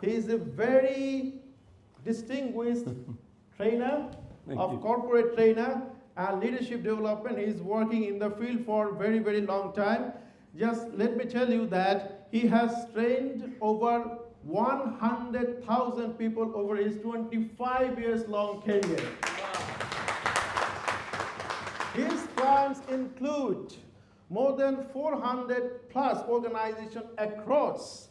He is a very distinguished trainer, corporate trainer and leadership development. He is working in the field for a very, very long time. Just let me tell you that he has trained over 100,000 people over his 25 years long career. His clients include more than 400 plus organizations across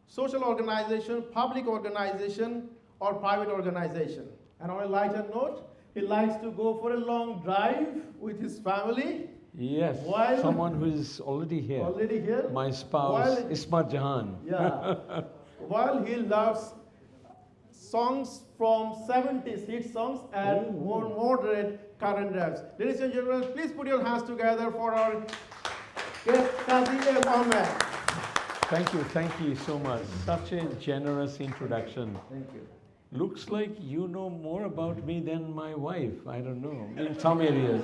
social organization, public organization, or private organization. And on a lighter note, he likes to go for a long drive with his family. Yes, someone who is already here. Already here. My spouse, Ismat Jahan. Yeah. While he loves songs from 70s, hit songs, and more moderate current raps. Ladies and gentlemen, please put your hands together for our guest, Quazi and Ahmed. Thank you so much. Such a generous introduction. Thank you. Looks like you know more about me than my wife. I don't know, in some areas.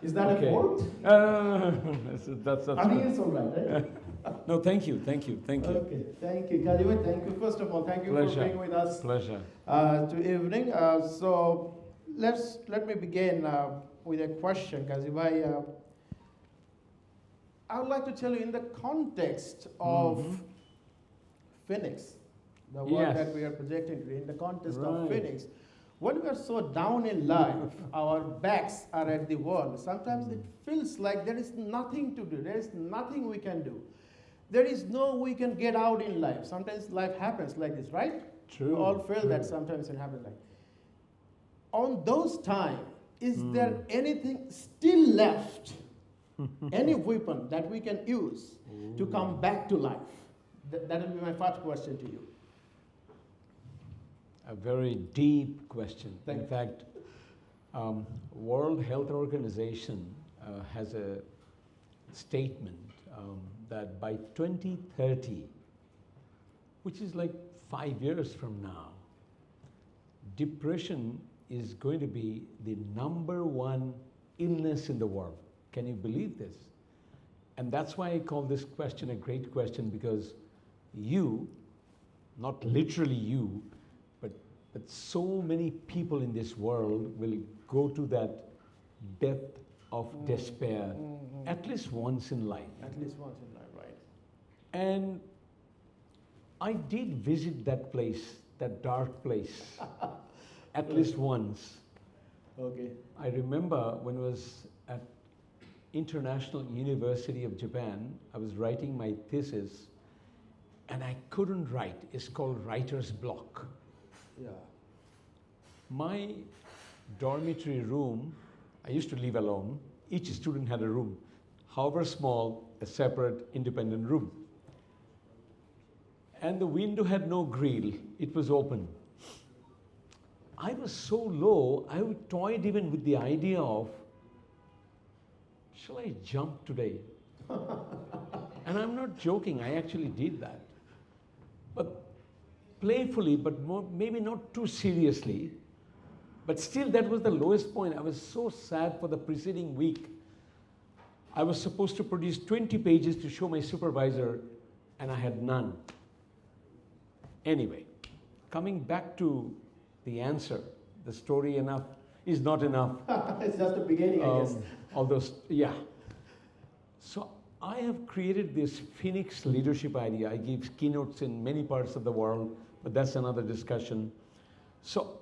Is that a fault? That's I think it's all right, right? No, thank you. Okay, thank you, Quazi. Thank you. First of all, thank you for being with us. Pleasure. To evening. So let me begin with a question, Quazi. I would like to tell you in the context of Phoenix, the work that we are projecting today, in the context of Phoenix, when we are so down in life, our backs are at the wall. Sometimes it feels like there is nothing to do. There is nothing we can do. There is no we can get out in life. Sometimes life happens like this, right? True. We all feel that sometimes it happens like. On those times, is there anything still left? Any weapon that we can use to come back to life? That will be my first question to you. A very deep question. Thank In fact, World Health Organization has a statement that by 2030, which is like 5 years from now, depression is going to be the #1 illness in the world. Can you believe this? And that's why I call this question a great question, because you, not literally you, but so many people in this world will go to that depth of despair at least once in life. At least once in life, right? And I did visit that place, that dark place, at least once. Okay. I remember when I was at International University of Japan, I was writing my thesis, and I couldn't write. It's called writer's block. Yeah. My dormitory room, I used to live alone. Each student had a room, however small, a separate independent room. And the window had no grill, it was open. I was so low, I toyed even with the idea of, shall I jump today? And I'm not joking, I actually did that. But playfully, but maybe not too seriously. But still, that was the lowest point. I was so sad for the preceding week. I was supposed to produce 20 pages to show my supervisor, and I had none. Anyway, coming back to the answer, the story is not enough. It's just the beginning, I guess. So I have created this Phoenix leadership idea. I give keynotes in many parts of the world, but that's another discussion. So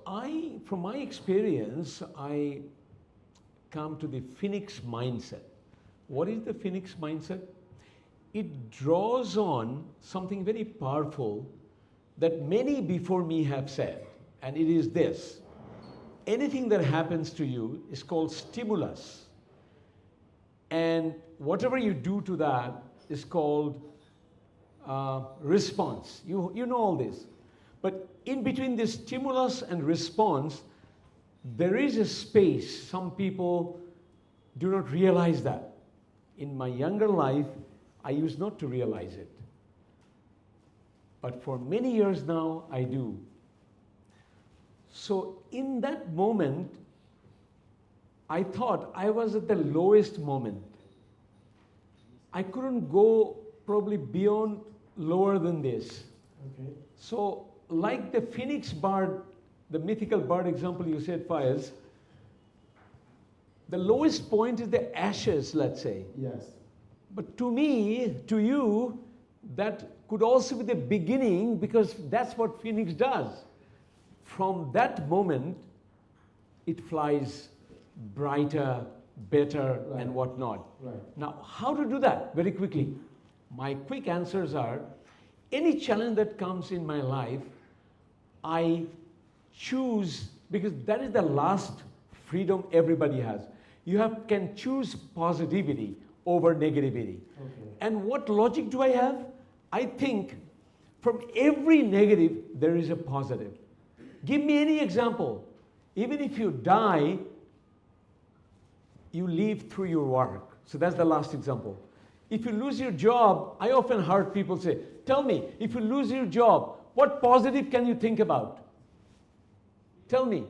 from my experience, I come to the Phoenix mindset. What is the Phoenix mindset? It draws on something very powerful that many before me have said, and it is this. Anything that happens to you is called stimulus. And whatever you do to that is called response. You know all this. But in between this stimulus and response, there is a space. Some people do not realize that. In my younger life, I used not to realize it. But for many years now, I do. So in that moment, I thought I was at the lowest moment. I couldn't go probably beyond lower than this. Okay. So like the phoenix bird, the mythical bird example you said, Faiz, the lowest point is the ashes, let's say. Yes. But to me, to you, that could also be the beginning, because that's what phoenix does. From that moment, it flies brighter, better, Right. and whatnot. Right. Now, how to do that? Very quickly. My quick answers are, any challenge that comes in my life, I choose, because that is the last freedom everybody has. You can choose positivity over negativity. Okay. And what logic do I have? I think from every negative, there is a positive. Give me any example. Even if you die, you live through your work. So that's the last example. If you lose your job, I often heard people say, tell me, if you lose your job, what positive can you think about? Tell me.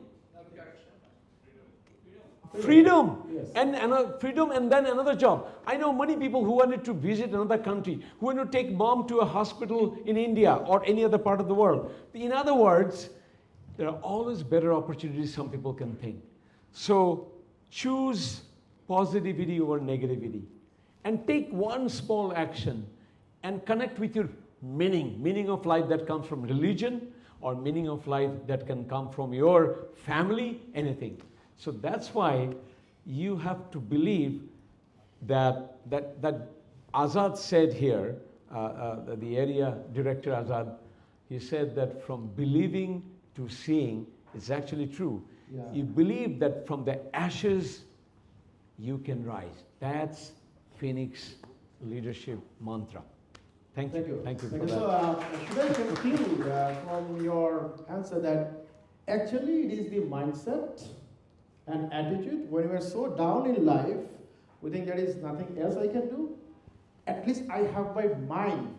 Freedom. Yes. And another freedom, and then another job. I know many people who wanted to visit another country, who wanted to take mom to a hospital in India or any other part of the world. In other words, there are always better opportunities some people can think. So choose positivity over negativity. And take one small action and connect with your meaning of life that comes from religion, or meaning of life that can come from your family, anything. So that's why you have to believe that Azad said here, the area director Azad, he said that from believing to seeing is actually true. Yeah. You believe that from the ashes you can rise. That's Phoenix leadership mantra. Thank you. Thank you for that. So, should I conclude from your answer that actually it is the mindset and attitude? When we are so down in life, we think there is nothing else I can do. At least I have my mind,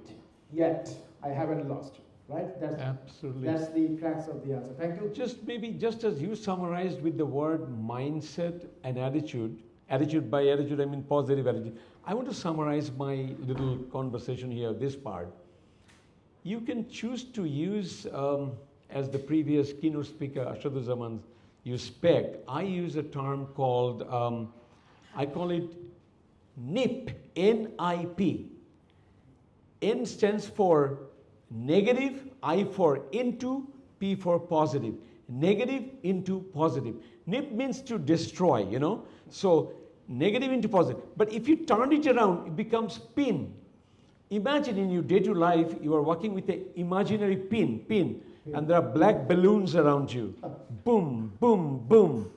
yet I haven't lost. Right? That's, absolutely. That's the crux of the answer. Thank you. Just as you summarized with the word mindset and attitude by attitude I mean positive attitude. I want to summarize my little conversation here, this part. You can choose to use, as the previous keynote speaker, Ashaduzaman, used spec. I use a term called, I call it NIP, N-I-P. N stands for negative, I for into, P for positive. Negative into positive. NIP means to destroy, you know. So negative into positive. But if you turn it around, it becomes pin. Imagine in your day-to-day life, you are working with an imaginary pin, and there are black balloons around you. Boom, boom, boom.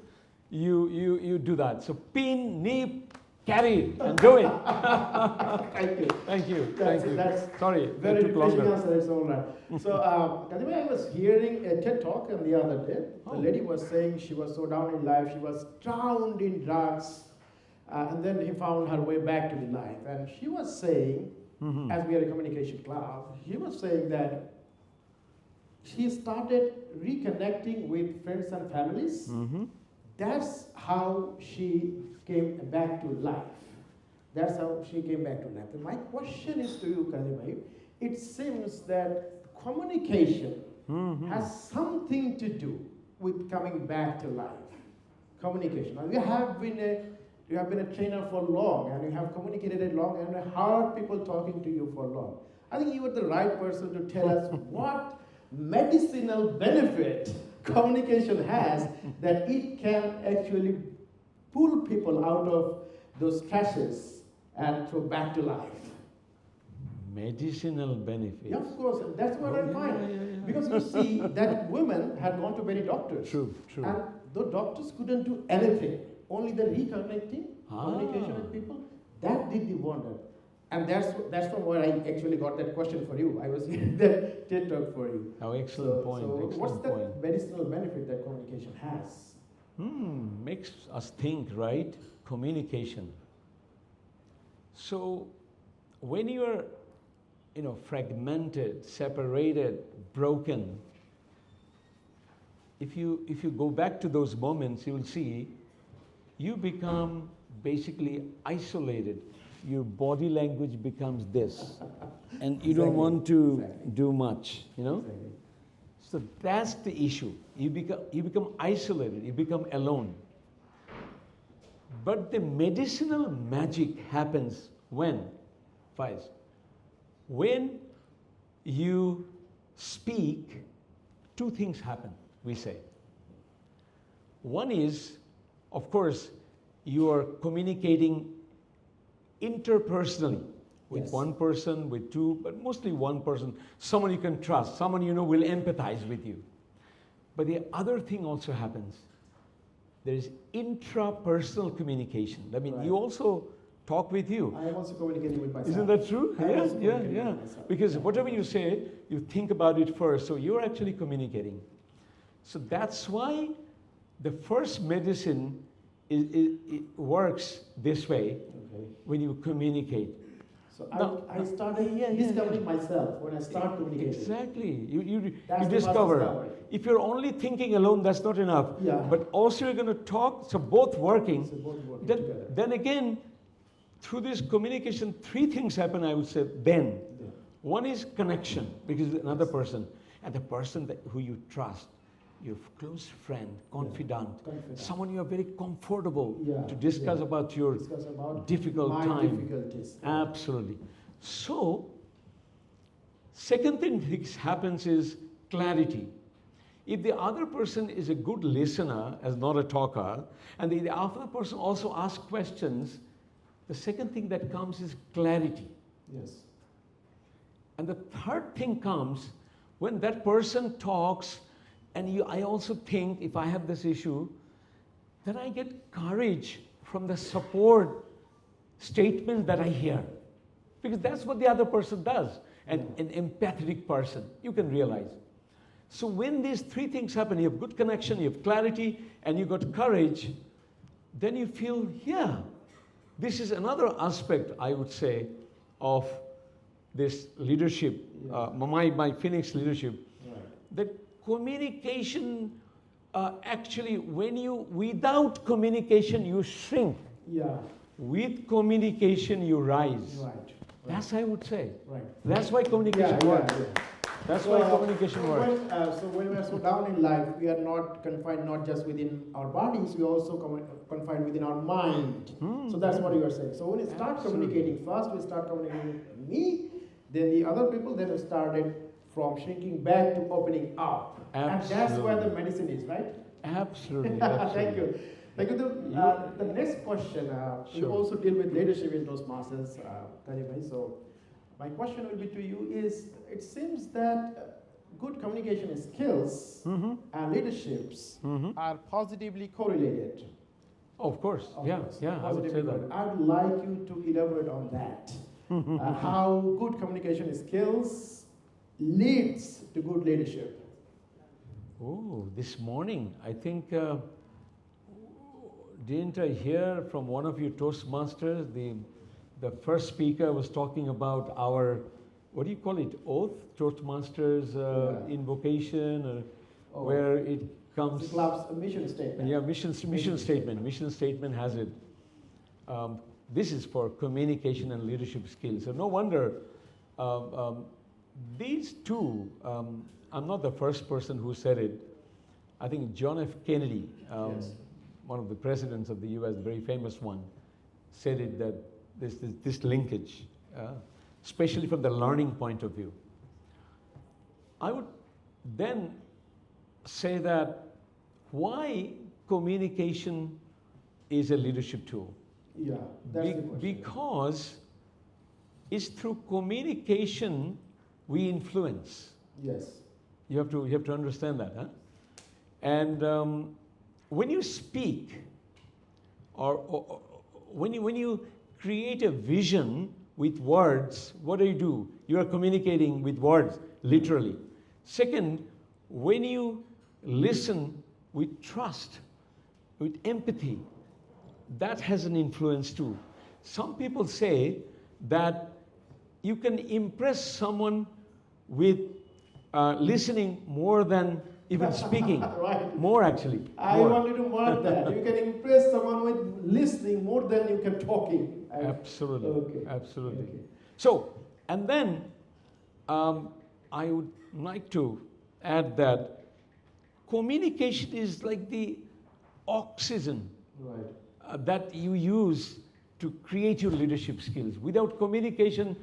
You do that. So pin, nip, carry it, and do it. Thank you. Thank you. That's Sorry, very it took longer. answer. It's all right. So, Kadima, I was hearing a TED talk the other day. The lady was saying she was so down in life, she was drowned in drugs, and then he found her way back to the life. And she was saying, as we are a communication class, she was saying that she started reconnecting with friends and families. That's how she came back to life. That's how she came back to life. And my question is to you, Kadima, it seems that communication has something to do with coming back to life. Communication. Now, you have been a trainer for long, and you have communicated long, and heard people talking to you for long. I think you are the right person to tell us what medicinal benefit communication has, that it can actually pull people out of those stresses and throw back to life. Medicinal benefits. Yeah, of course, that's what I find. Because you see, that women had gone to many doctors. True. And the doctors couldn't do anything. Only the reconnecting, communication with people, that did the wonder. And that's from where I actually got that question for you. I was hearing that TED talk for you. Oh, excellent point. So excellent what's the point. medicinal benefit that communication has? Makes us think, right? Communication. So when you are, fragmented, separated, broken, if you go back to those moments, you will see you become basically isolated. Your body language becomes this, and you don't want to do much, Exactly. So that's the issue. You become isolated, you become alone. But the medicinal magic happens when, Faiz? When you speak, two things happen, we say. One is, of course, you are communicating interpersonally with Yes. one person, with two, but mostly one person, someone you can trust, someone you know will empathize with you. But the other thing also happens. There is intrapersonal communication. I mean, Right. you also talk with you. I am also communicating with myself. Isn't that true? I am also Yeah. communicating with myself. Because whatever you say, you think about it first. So you're actually communicating. So that's why the first medicine it works this way Okay. when you communicate. So Now- I started Yeah, discovering myself when I start communicating. Exactly. You That's the first discover. discovery. If you're only thinking alone, that's not enough. Yeah. But also you're going to talk, so both working. So both working Then, together. then again, through this communication, three things happen, I would say, then. Yeah. One is connection, because it's another person. And the person who you trust, your close friend, confidant, Confidant. someone you are very comfortable Yeah, to discuss yeah. about your Discuss about difficult my time. difficulties. Absolutely. So, second thing that happens is clarity. If the other person is a good listener, as not a talker, and the other person also asks questions, the second thing that comes is clarity. Yes. And the third thing comes when that person talks, and I also think, if I have this issue, then I get courage from the support statement that I hear. Because that's what the other person does. And an empathetic person, you can realize. So when these three things happen, you have good connection, you have clarity, and you got courage, then you feel, yeah, this is another aspect, I would say, of this leadership, my Phoenix leadership, Right. that communication, actually, without communication, you shrink. Yeah. With communication, you rise. Right. That's, I would say. Right. That's why communication works. That's why communication works. So when we are so down in life, we are not confined not just within our bodies, we are also confined within our mind. So that's what you are saying. So when we start communicating, first we start communicating with me, then the other people, then we started from shrinking back to opening up. And that's where the medicine is, right? Absolutely. Thank you. Thank you. The next question, we also deal with leadership in Toastmasters, Kajibhai. So my question will be to you is, it seems that good communication skills and leaderships are positively correlated. Of course. I would say that. I would like you to elaborate on that. How good communication skills leads to good leadership. Oh, this morning, I think, didn't I hear from one of you Toastmasters, the first speaker was talking about our, what do you call it, oath? Toastmasters invocation, or where it comes. The club's mission statement. Yeah, mission statement. Mission statement has it. This is for communication and leadership skills. So no wonder these two, I'm not the first person who said it. I think John F. Kennedy, one of the presidents of the US, the very famous one, said it, that this linkage, especially from the learning point of view. I would then say that why communication is a leadership tool. Yeah, that's the question. Because it's through communication we influence. Yes. You have to understand that, huh? And when you speak, or when you create a vision with words, what do? You are communicating with words, literally. Second, when you listen with trust, with empathy, that has an influence too. Some people say that you can impress someone with listening more than even speaking. Right. More actually. I wanted to mark that. You can impress someone with listening more than you can talking. Absolutely. Okay. Absolutely. Okay. So, and then I would like to add that communication is like the oxygen that you use to create your leadership skills. Without communication,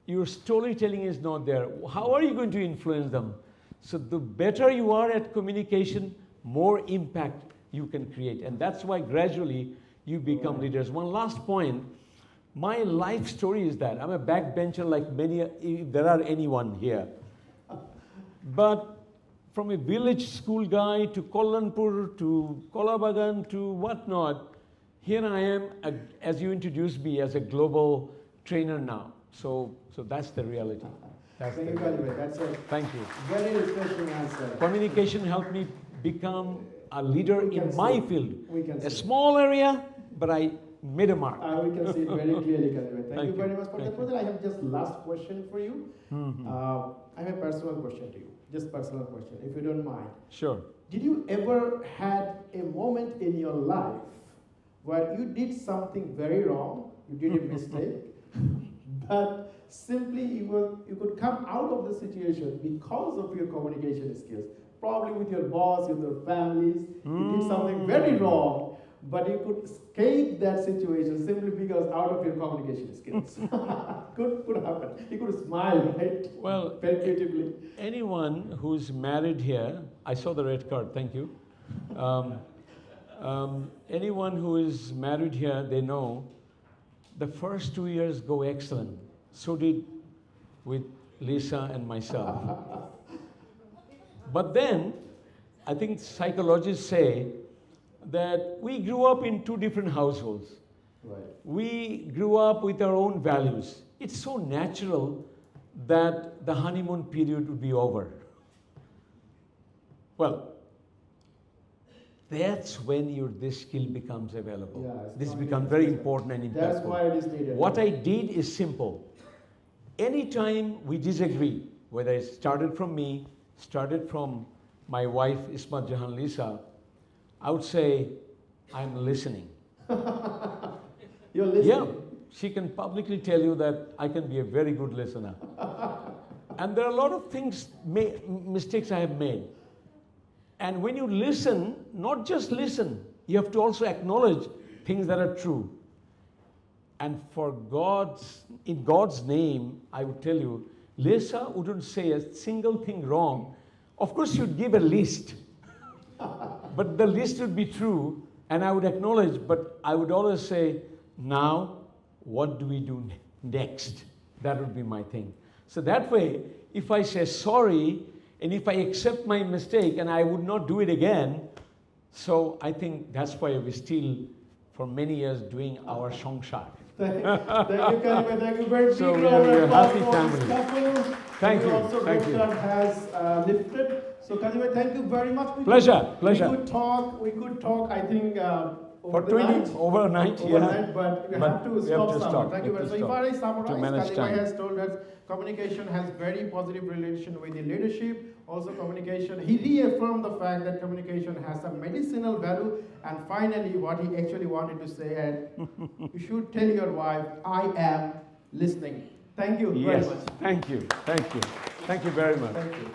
your storytelling is not there. How are you going to influence them? So the better you are at communication, more impact you can create. And that's why gradually you become leaders. One last point. My life story is that I'm a backbencher like many, if there are anyone here. But from a village school guy to Kollanpur to Kolabagan to whatnot, here I am, as you introduced me, as a global trainer now. So that's the reality. Thank you very much. That's a Thank you. very refreshing answer. Communication helped me become a leader in my field. We can see a small area, but I made a mark. We can see it very clearly, Kalibai. Thank you you. very much for Thank that. Brother, I have just last question for you. Mm-hmm. I have a personal question to you. Just personal question, if you don't mind. Sure. Did you ever had a moment in your life where you did something very wrong, you did a mistake, but simply you could come out of the situation because of your communication skills, probably with your boss, with your families, you did something very wrong, but you could escape that situation simply because out of your communication skills. could happen. You could smile, right? Well, Perpetually. anyone who's married here, I saw the red card, thank you. Anyone who is married here, they know the first 2 years go excellent. So did with Lisa and myself. But then, I think psychologists say that we grew up in two different households. Right. We grew up with our own values. It's so natural that the honeymoon period would be over. Well, that's when this skill becomes available. Yeah, this becomes very important and impactful. That's why it is needed. What I did is simple. Anytime we disagree, whether it started from me, started from my wife, Ismat Jahan Lisa, I would say, I'm listening. You're listening? Yeah, she can publicly tell you that I can be a very good listener. And there are a lot of mistakes I have made. And when you listen, not just listen, you have to also acknowledge things that are true. And in God's name, I would tell you, Lisa wouldn't say a single thing wrong. Of course, you'd give a list. But the list would be true, and I would acknowledge, but I would always say, now, what do we do next? That would be my thing. So that way, if I say sorry, and if I accept my mistake, and I would not do it again, so I think that's why we're still, for many years, doing our Shongshar. Thank you, Kalibai. Thank you very much. So we're a happy family. Couple. Thank you. Also, Thank you. Gulshan has lifted. So, Kalibai, thank you very much. Pleasure. We could talk, I think, For 20, overnight, yeah. But we have to stop somewhere. Thank you very much. So if I summarize, Kalibai has told us communication has very positive relation with the leadership. Also communication, he reaffirmed the fact that communication has a medicinal value. And finally, what he actually wanted to say, and you should tell your wife, I am listening. Thank you very much. Thank you. Thank you. Thank you very much. Thank you.